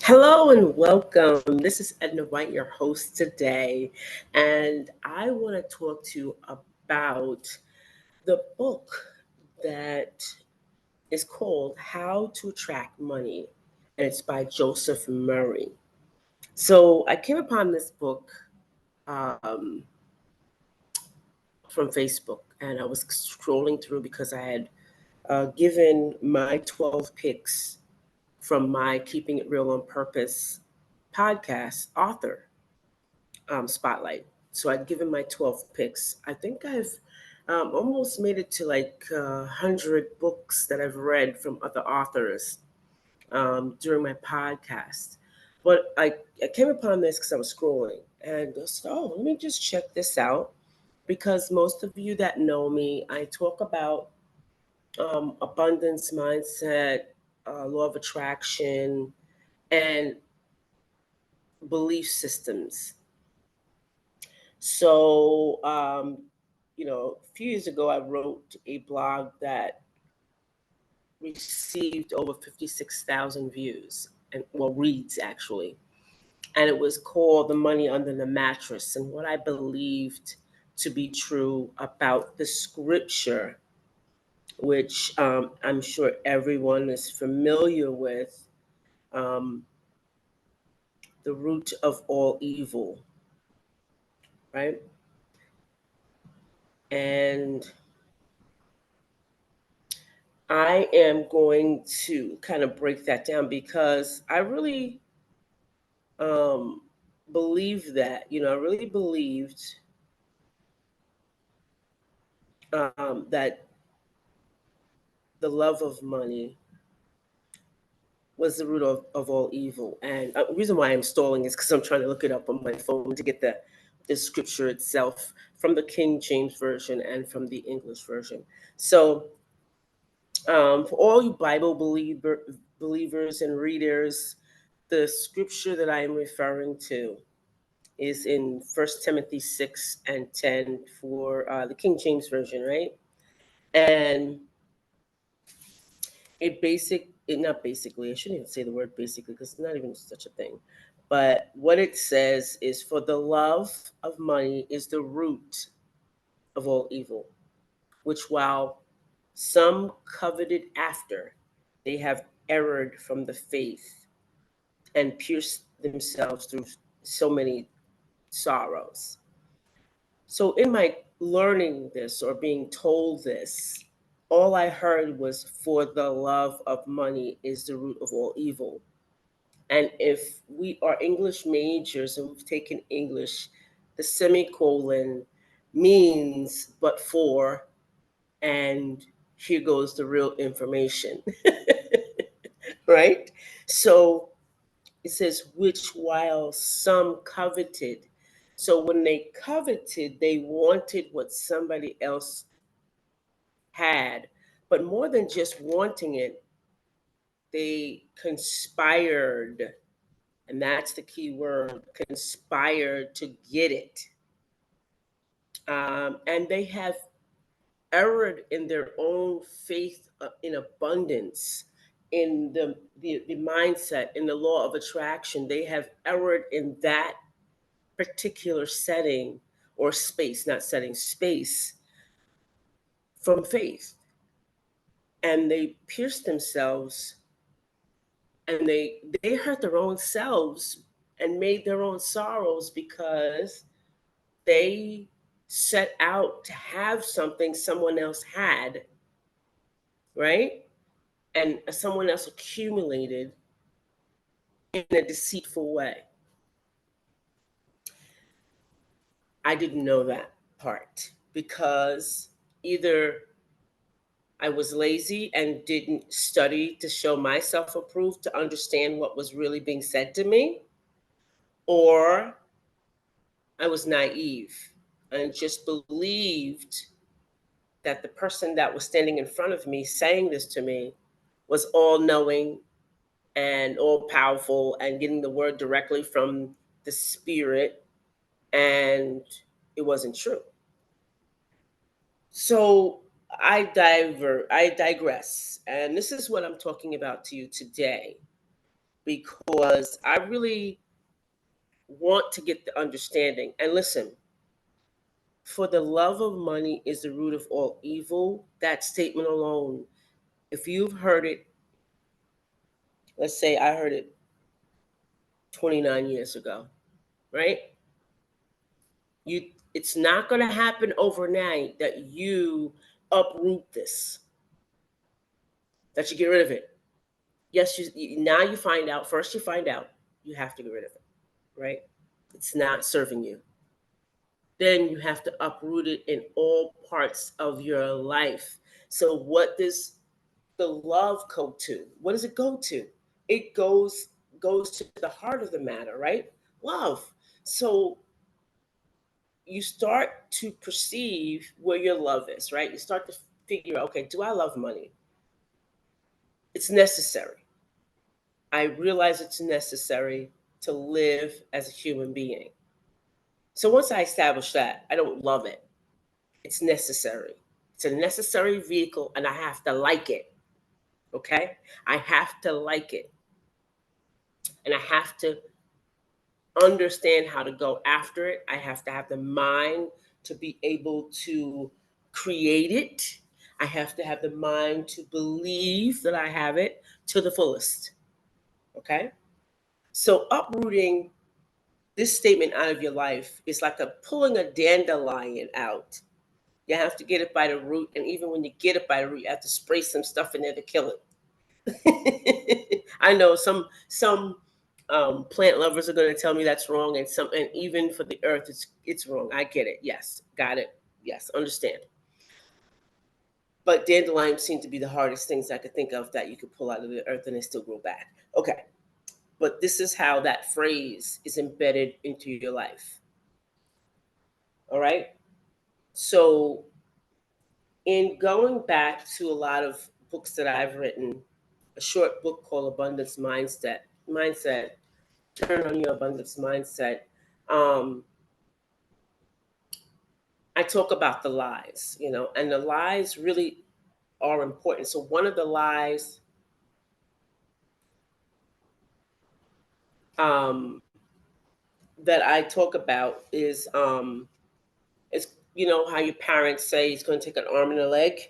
Hello and welcome. This is Edna White, your host today, and I want to talk to you about the book that is called How to Attract Money, and it's by Joseph Murray. So I came upon this book um, from Facebook, and I was scrolling through because I had given my 12 picks from my Keeping It Real on Purpose podcast author spotlight. So I'd given my 12 picks. I think I've almost made it to like 100 books that I've read from other authors during my podcast. But I came upon this because I was scrolling and I said, oh, let me just check this out. Because most of you that know me, I talk about abundance mindset, law of attraction, and belief systems. So, a few years ago, I wrote a blog that received over 56,000 views and, well, reads actually. And it was called The Money Under the Mattress, and what I believed to be true about the scripture, which I'm sure everyone is familiar with, um, the root of all evil, right? And I am going to kind of break that down because I really um, believe that, I really believed that the love of money was the root of all evil. And the reason why I'm stalling is because I'm trying to look it up on my phone to get the scripture itself from the King James Version and from the English version. So, for all you believers and readers, the scripture that I am referring to is in First Timothy 6 and 10 for the King James Version, right? And not basically, I shouldn't even say the word basically because it's not even such a thing. But what it says is, for the love of money is the root of all evil, which while some coveted after, they have erred from the faith and pierced themselves through so many sorrows. So, in my learning this or being told this, all I heard was, for the love of money is the root of all evil. And if we are English majors and we've taken English, the semicolon means but for, and here goes the real information, right? So it says, which while some coveted. So when they coveted, they wanted what somebody else had. But more than just wanting it, they conspired. And that's the key word, conspired to get it. And they have erred in their own faith in abundance, in the mindset, in the law of attraction. They have erred in that particular setting or space, not setting, space from faith. And they pierced themselves and they hurt their own selves and made their own sorrows because they set out to have something someone else had, right? And someone else accumulated in a deceitful way. I didn't know that part because either I was lazy and didn't study to show myself approved to understand what was really being said to me, or I was naive and just believed that the person that was standing in front of me saying this to me was all knowing and all powerful and getting the word directly from the spirit, and it wasn't true. So I digress, and this is what I'm talking about to you today. because I really want to get the understanding. And listen, for the love of money is the root of all evil. That statement alone, if you've heard it, let's say I heard it 29 years ago, right? You it's not going to happen overnight that you uproot this, that you get rid of it. Yes, now you find out, first you find out you have to get rid of it, right? It's not serving you. Then you have to uproot it in all parts of your life. So what does the love go to? What does it go to? It goes to the heart of the matter, right? Love. So you start to perceive where your love is, right? You start to figure out, okay, do I love money? It's necessary. I realize it's necessary to live as a human being. So once I establish that, I don't love it. It's necessary. It's a necessary vehicle and I have to like it. Okay? I have to like it. And I have to understand how to go after it. I have to have the mind to be able to create it. I have to have the mind to believe that I have it to the fullest. Okay? So uprooting this statement out of your life is like pulling a dandelion out. You have to get it by the root, and even when you get it by the root, you have to spray some stuff in there to kill it. I know some plant lovers are going to tell me that's wrong, and even for the earth, it's wrong. I get it. Yes, got it. Yes, understand. But dandelions seem to be the hardest things I could think of that you could pull out of the earth and they still grow back. Okay, but this is how that phrase is embedded into your life. All right. So in going back to a lot of books that I've written, a short book called Abundance Mindset, Turn on Your Abundance Mindset. Um, I talk about the lies, and the lies really are important. So one of the lies um, that I talk about is how your parents say it's going to take an arm and a leg.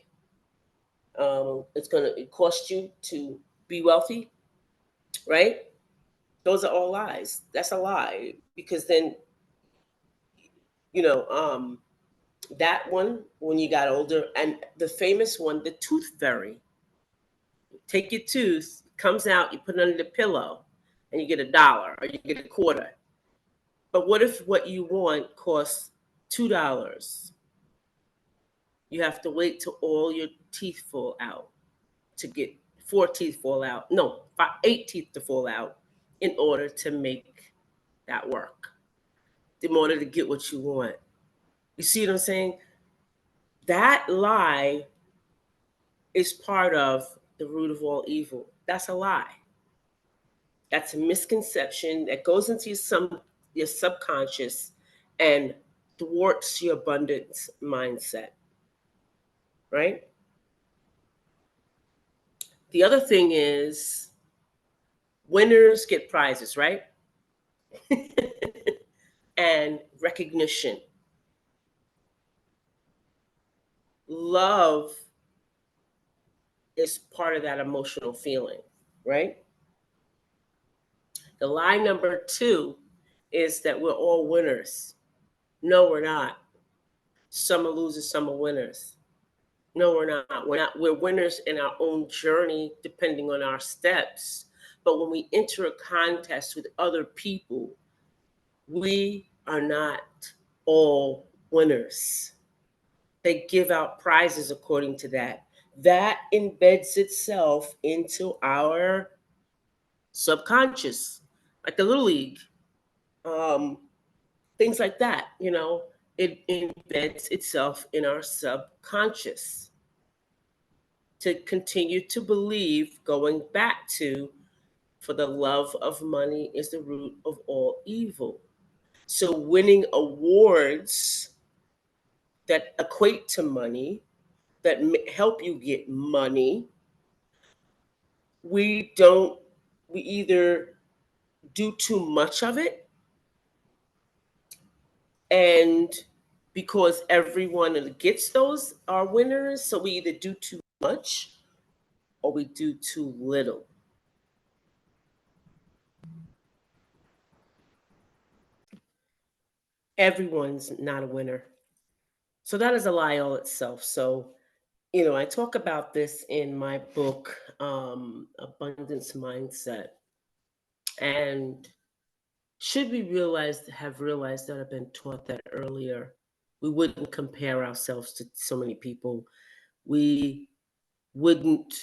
It's going to cost you to be wealthy, right? Those are all lies. That's a lie because then you know um, that one when you got older, and the famous one, the tooth fairy. Take your tooth, comes out, you put it under the pillow, and you get $1 or you get a quarter. But what if what you want costs $2? You have to wait till all your teeth fall out to get 4 teeth fall out. No, 8 teeth to fall out in order to make that work. In order to get what you want. You see what I'm saying? That lie is part of the root of all evil. That's a lie. That's a misconception that goes into your subconscious and thwarts your abundance mindset, right? The other thing is winners get prizes, right? And recognition. Love is part of that emotional feeling, right? The lie number two is that we're all winners. No, we're not. Some are losers, some are winners. No, we're not. We're not. We're winners in our own journey, depending on our steps. But when we enter a contest with other people, we are not all winners. They give out prizes according to that. That embeds itself into our subconscious, like the Little League, um, things like that. It embeds itself in our subconscious to continue to believe, going back to, for the love of money is the root of all evil. So winning awards that equate to money, that help you get money, we don't We either do too much of it, and because everyone gets those are winners, so we either do too much or we do too little. Everyone's not a winner. So that is a lie all itself. So, I talk about this in my book, Abundance Mindset. And should we have realized that I've been taught that earlier, we wouldn't compare ourselves to so many people. We wouldn't,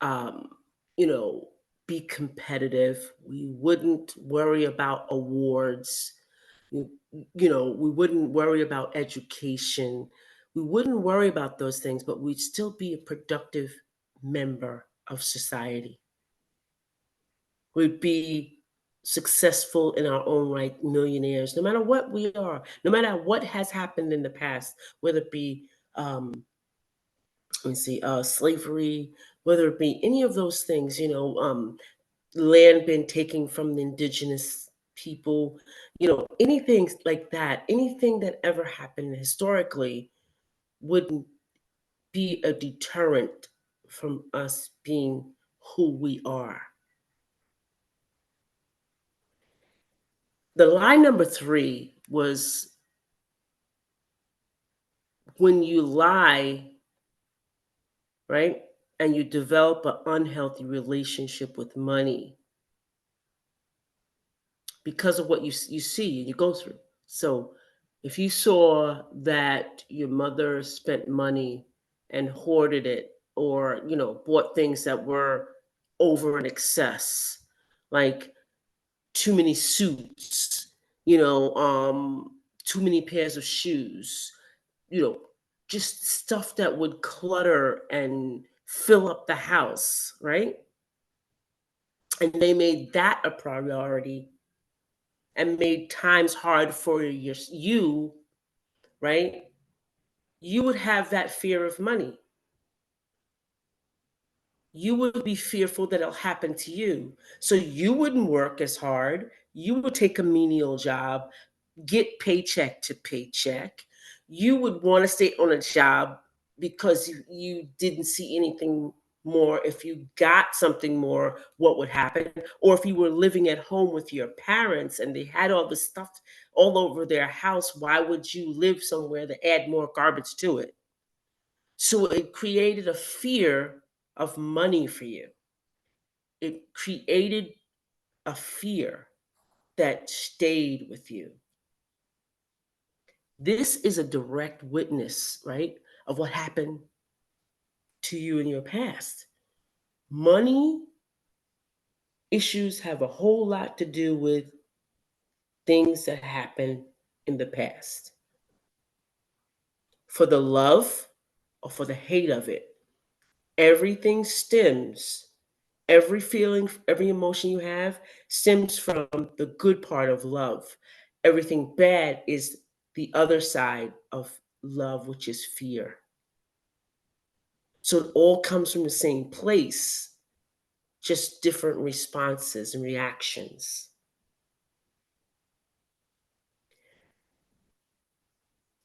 um, you know, be competitive. We wouldn't worry about awards. You, we wouldn't worry about education. We wouldn't worry about those things, but we'd still be a productive member of society. We'd be successful in our own right, millionaires, no matter what we are, no matter what has happened in the past, whether it be, let me see, slavery, whether it be any of those things, land been taken from the indigenous people, anything like that, anything that ever happened historically wouldn't be a deterrent from us being who we are. The lie number three was when you lie, right, and you develop an unhealthy relationship with money because of what you see and you go through. So if you saw that your mother spent money and hoarded it, or bought things that were over in excess, like too many suits, too many pairs of shoes, you know, just stuff that would clutter and fill up the house, right? And they made that a priority and made times hard for you, right? You would have that fear of money. You would be fearful that it'll happen to you. So you wouldn't work as hard. You would take a menial job, get paycheck to paycheck. You would want to stay on a job because you didn't see anything more. If you got something more, what would happen? Or if you were living at home with your parents and they had all this stuff all over their house, why would you live somewhere to add more garbage to it? So it created a fear of money for you. It created a fear that stayed with you. This is a direct witness, right, of what happened to you in your past. Money issues have a whole lot to do with things that happened in the past. For the love or for the hate of it, everything stems, every feeling, every emotion you have stems from the good part of love. Everything bad is the other side of love, which is fear. So it all comes from the same place, just different responses and reactions.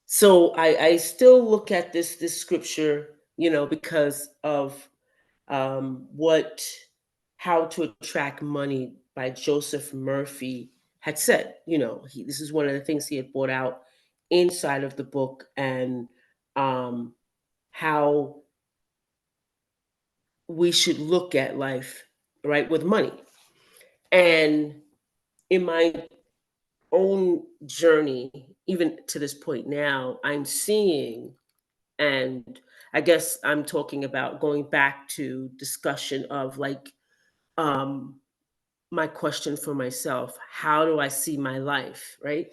So I still look at this scripture, because of what How to Attract Money by Joseph Murphy had said. This is one of the things he had brought out inside of the book, and um, how we should look at life, right, with money. And in my own journey, even to this point now, I'm seeing, and I guess I'm talking about going back to discussion of like, um, my question for myself: how do I see my life, right?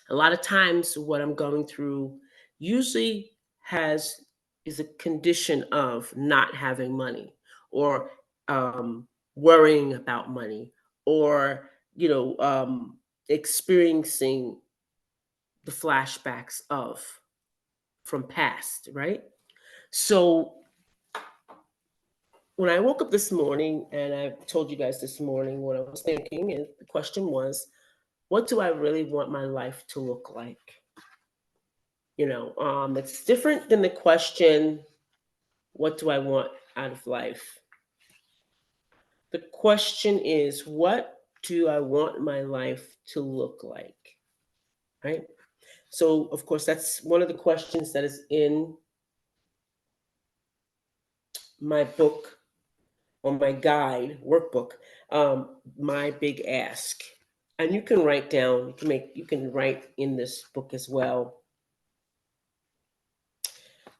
A lot of times, what I'm going through usually has is a condition of not having money, or worrying about money, or experiencing the flashbacks of from past, right? So When I woke up this morning, and I told you guys this morning what I was thinking, and the question was, what do I really want my life to look like? It's different than the question, what do I want out of life? The question is, what do I want my life to look like? Right? So, of course, that's one of the questions that is in my book or my guide workbook, my big ask. And you can write down, you can write in this book as well.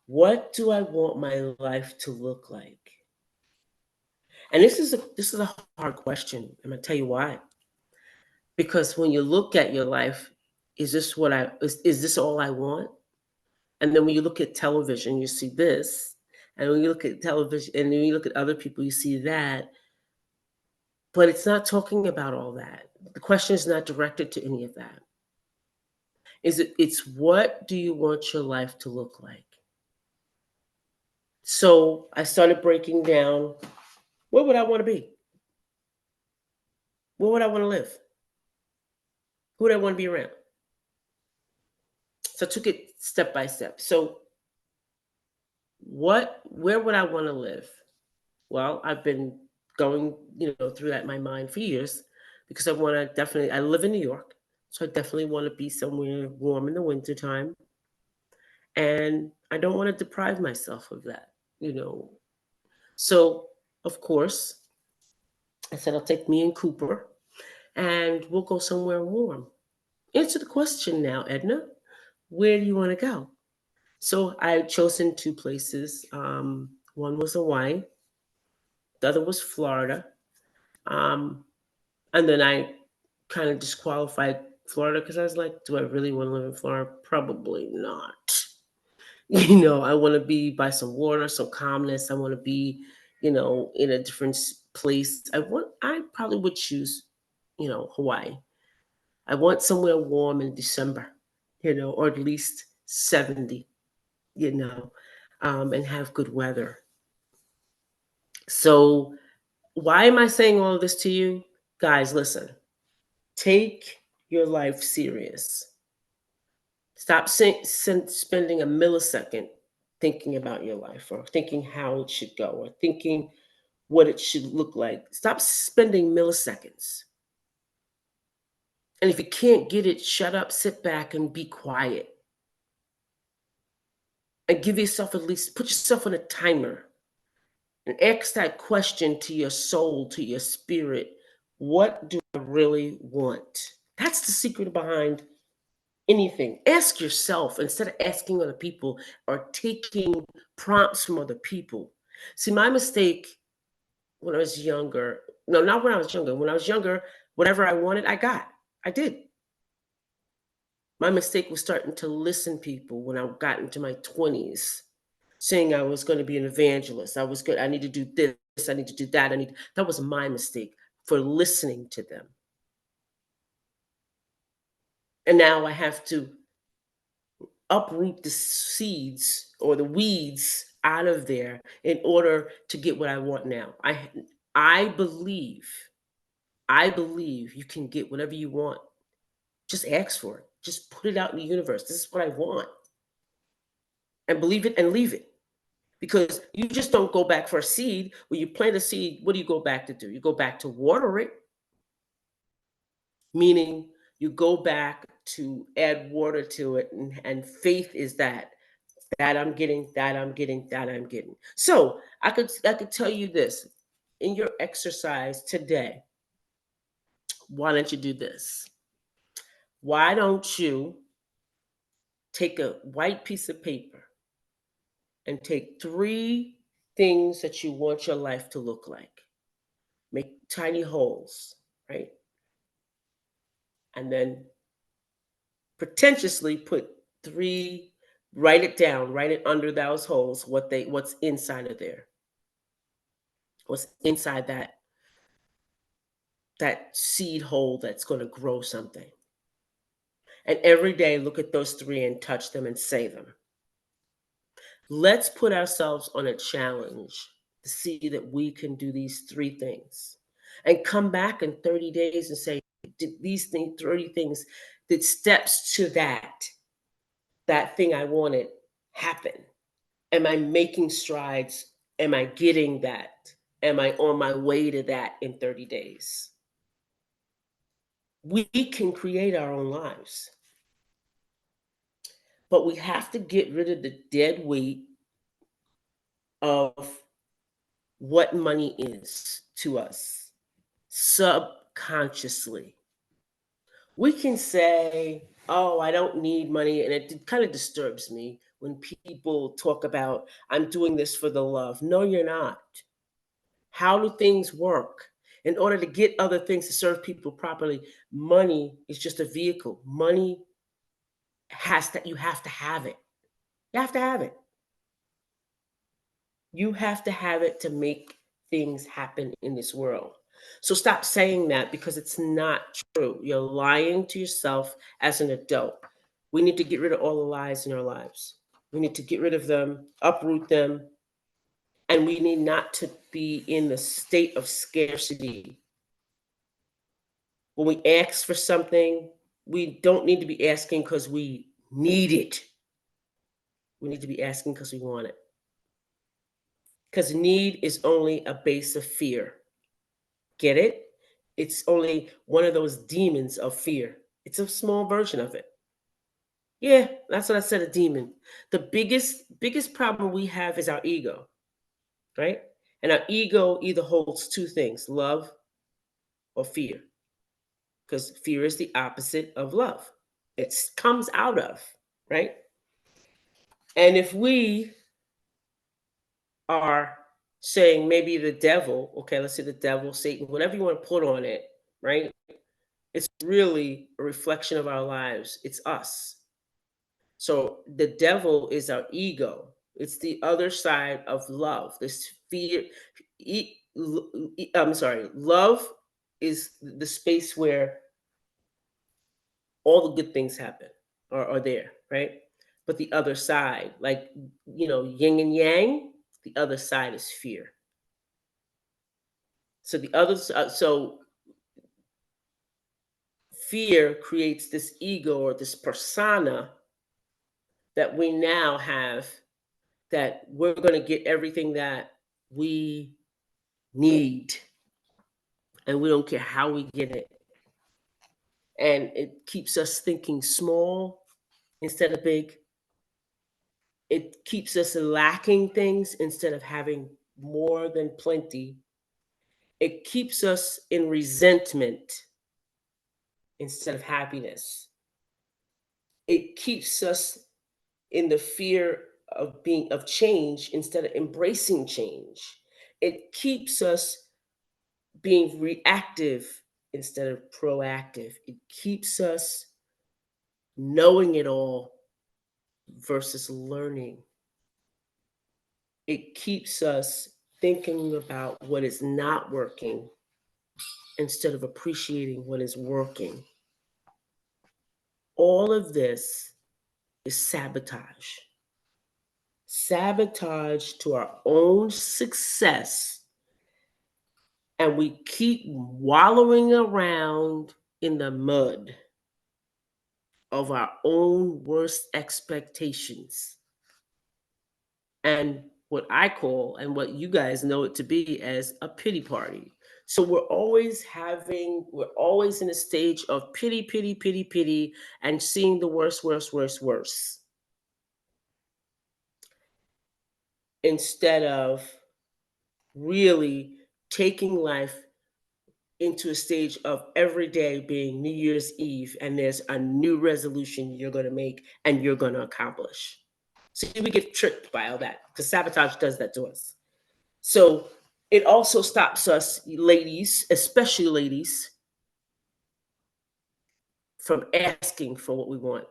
What do I want my life to look like? And this is a hard question. I'm gonna tell you why. Because when you look at your life, is this all I want? And then when you look at television, you see this. And when you look at television and then you look at other people, you see that. But it's not talking about all that. The question is not directed to any of that. It's what do you want your life to look like? So I started breaking down, where would I want to be? Where would I want to live? Who would I want to be around? So I took it step by step. So where would I want to live? Well, I've been going, through that in my mind for years because I live in New York, so I definitely want to be somewhere warm in the wintertime. And I don't want to deprive myself of that, you know. So, of course, I said I'll take me and Cooper and we'll go somewhere warm. Answer the question now, Edna. Where do you want to go? So I had chosen two places. One was Hawaii, the other was Florida. Um, and then I kind of disqualified Florida because I was like, do I really want to live in Florida? Probably not. I want to be by some water, some calmness. I want to be, in a different place. I probably would choose, Hawaii. I want somewhere warm in December, or at least 70, you know, and have good weather. So, why am I saying all of this to you? Guys, listen, take your life serious. Stop spending a millisecond thinking about your life or thinking how it should go or thinking what it should look like. Stop spending milliseconds. And if you can't get it, shut up, sit back, and be quiet. And give yourself put yourself on a timer and ask that question to your soul, to your spirit. What do I really want? That's the secret behind anything. Ask yourself instead of asking other people or taking prompts from other people. See, my mistake when I was younger, no, not when I was younger. When I was younger, whatever I wanted, I got. I did. My mistake was starting to listen people when I got into my 20s, saying I was going to be an evangelist. I was good. I need to do this. I need to do that. That was my mistake for listening to them. And now I have to uproot the seeds or the weeds out of there in order to get what I want now. I believe I believe you can get whatever you want. Just ask for it. Just put it out in the universe. This is what I want. And believe it and leave it. Because you just don't go back for a seed. When you plant a seed, what do you go back to do? You go back to water it, meaning you go back to add water to it. And faith is that I'm getting, that I'm getting, that I'm getting. So I could tell you this in your exercise today. Why don't you do this? Why don't you take a white piece of paper and take three things that you want your life to look like? Make tiny holes, right? And then pretentiously put three, write it down, write it under those holes, what's inside of there. What's inside that seed hole that's going to grow something. And every day look at those three and touch them and say them. Let's put ourselves on a challenge to see that we can do these three things and come back in 30 days and say, did these things, 30 things, did steps to that thing I wanted happen? Am I making strides? Am I getting that? Am I on my way to that in 30 days? We can create our own lives, but we have to get rid of the dead weight of what money is to us subconsciously. We can say, oh, I don't need money. And it kind of disturbs me when people talk about, I'm doing this for the love. No, you're not. How do things work? In order to get other things to serve people properly, money is just a vehicle. Money you have to have it. You have to have it. You have to have it to make things happen in this world. So stop saying that because it's not true. You're lying to yourself as an adult. We need to get rid of all the lies in our lives. We need to get rid of them, uproot them, and we need not to be in the state of scarcity. When we ask for something, we don't need to be asking because we need it. We need to be asking because we want it. Because need is only a base of fear. Get it? It's only one of those demons of fear. It's a small version of it. Yeah, that's what I said, a demon. The biggest problem we have is our ego, right? And our ego either holds two things, love or fear. Because fear is the opposite of love. It comes out of, right? And if we are saying maybe the devil, okay, let's say the devil, Satan, whatever you want to put on it, right? It's really a reflection of our lives. It's us. So the devil is our ego. It's the other side of love. This fear. I'm sorry. Love is the space where all the good things happen or are there, right? But the other side, like yin and yang, the other side is fear. So so fear creates this ego or this persona that we now have, that we're going to get everything that we need and we don't care how we get it. And it keeps us thinking small instead of big. It keeps us lacking things instead of having more than plenty. It keeps us in resentment instead of happiness. It keeps us in the fear of change instead of embracing change. It keeps us being reactive instead of proactive. It keeps us knowing it all versus learning. It keeps us thinking about what is not working instead of appreciating what is working. All of this is sabotage. Sabotage to our own success. And we keep wallowing around in the mud of our own worst expectations. And what I call, and what you guys know it to be, as a pity party. So we're always in a stage of pity, pity, pity, pity, and seeing the worst, worst, worst, worst. Instead of really taking life into a stage of every day being New Year's Eve, and there's a new resolution you're going to make and you're going to accomplish. So we get tricked by all that because sabotage does that to us. So it also stops us, ladies, especially ladies, from asking for what we want,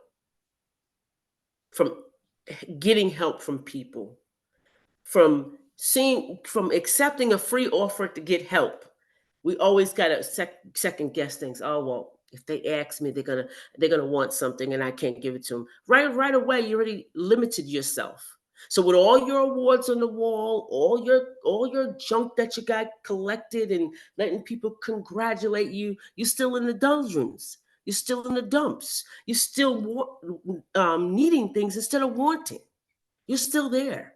from getting help from people, from accepting a free offer to get help. We always got to second guess things. Oh, well, if they ask me, they're gonna want something, and I can't give it to them. Right away, you already limited yourself. So with all your awards on the wall, all your junk that you got collected and letting people congratulate you, you're still in the doldrums. You're still in the dumps. You're still needing things instead of wanting. You're still there.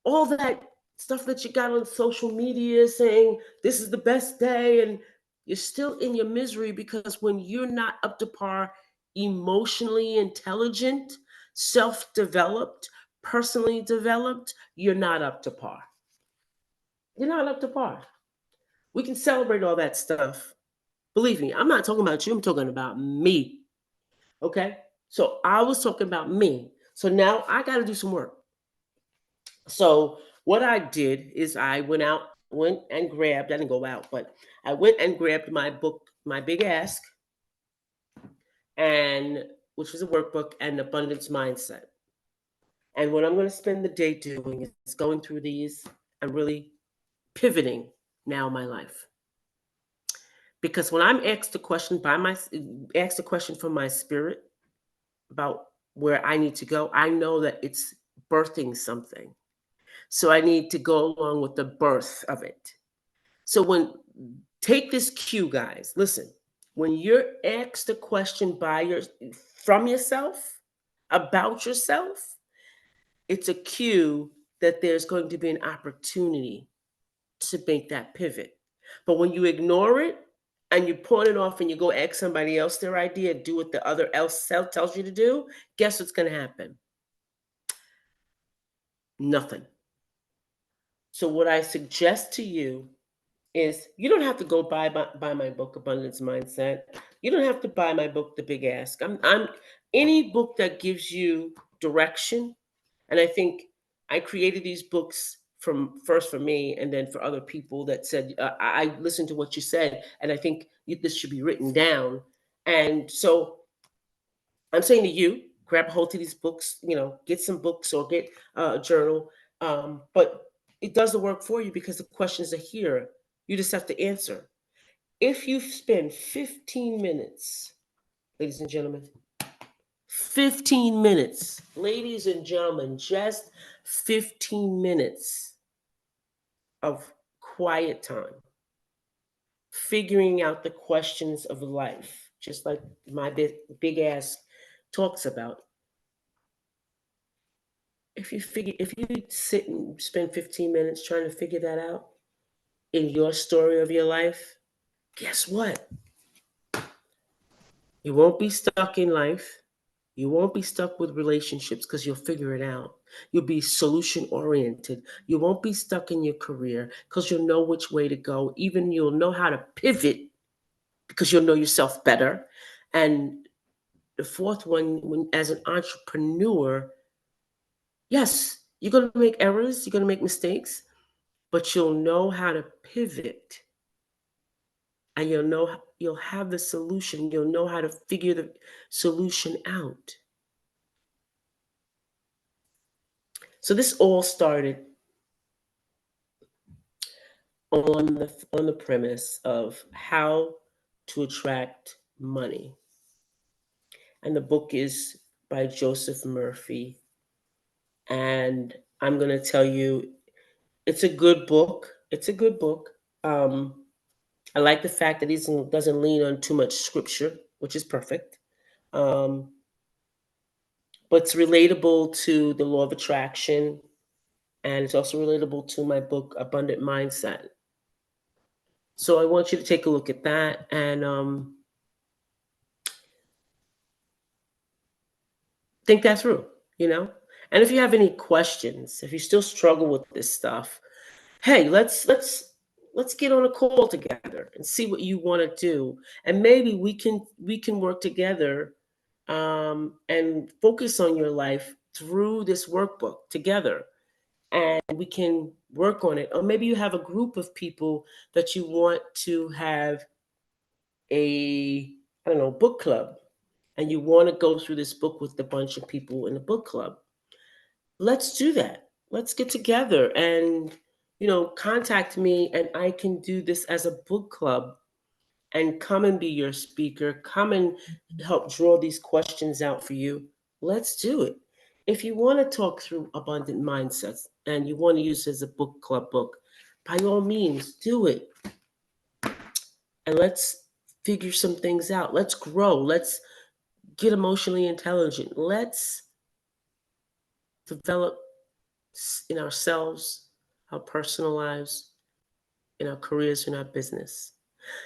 All that stuff that you got on social media saying this is the best day, and you're still in your misery because when you're not up to par, emotionally intelligent, self-developed, personally developed, you're not up to par. You're not up to par. We can celebrate all that stuff. Believe me, I'm not talking about you, I'm talking about me. Okay, so I was talking about me, so now I got to do some work. So what I did is I went and grabbed, I didn't go out, but I went and grabbed my book, My Big Ask, and which was a workbook, and Abundance Mindset. And what I'm going to spend the day doing is going through these and really pivoting now my life. Because when I'm asked a question from my spirit about where I need to go, I know that it's birthing something. So I need to go along with the birth of it. So take this cue, guys. Listen, when you're asked a question from yourself about yourself, it's a cue that there's going to be an opportunity to make that pivot. But when you ignore it and you pawn it off and you go ask somebody else their idea, do what the other else tells you to do, guess what's going to happen? Nothing. So what I suggest to you is you don't have to go buy my book Abundance Mindset. You don't have to buy my book The Big Ask. I'm any book that gives you direction, and I think I created these books from first for me and then for other people that said I listened to what you said and I think this should be written down. And so I'm saying to you, grab a hold of these books, get some books or get a journal. But it does the work for you because the questions are here. You just have to answer. If you spend 15 minutes, ladies and gentlemen, 15 minutes, ladies and gentlemen, just 15 minutes of quiet time, figuring out the questions of life, just like my big ass talks about. If you sit and spend 15 minutes trying to figure that out in your story of your life, guess what? You won't be stuck in life. You won't be stuck with relationships because you'll figure it out. You'll be solution oriented. You won't be stuck in your career because you'll know which way to go. Even you'll know how to pivot because you'll know yourself better. And the fourth one, when as an entrepreneur, yes, you're going to make errors, you're going to make mistakes, but you'll know how to pivot, and you'll have the solution. You'll know how to figure the solution out. So this all started on the premise of how to attract money. And the book is by Joseph Murphy. And I'm going to tell you, it's a good book. It's a good book. I like the fact that he doesn't lean on too much scripture, which is perfect. Um, but it's relatable to the law of attraction, and it's also relatable to my book, Abundant Mindset. So I want you to take a look at that and think that through, you know? And if you have any questions, if you still struggle with this stuff, hey, let's get on a call together and see what you want to do. And maybe we can work together and focus on your life through this workbook together. And we can work on it. Or maybe you have a group of people that you want to have a, I don't know, book club, and you want to go through this book with a bunch of people in the book club. Let's do that. Let's get together and, contact me, and I can do this as a book club and come and be your speaker, come and help draw these questions out for you. Let's do it. If you want to talk through abundant mindsets and you want to use it as a book club book, by all means, do it. And let's figure some things out. Let's grow. Let's get emotionally intelligent. Let's develop in ourselves, our personal lives, in our careers, in our business.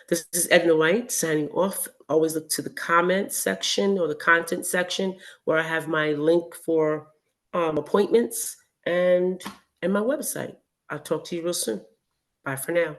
This is Edna White signing off. Always look to the comment section or the content section where I have my link for appointments and my website. I'll talk to you real soon. Bye for now.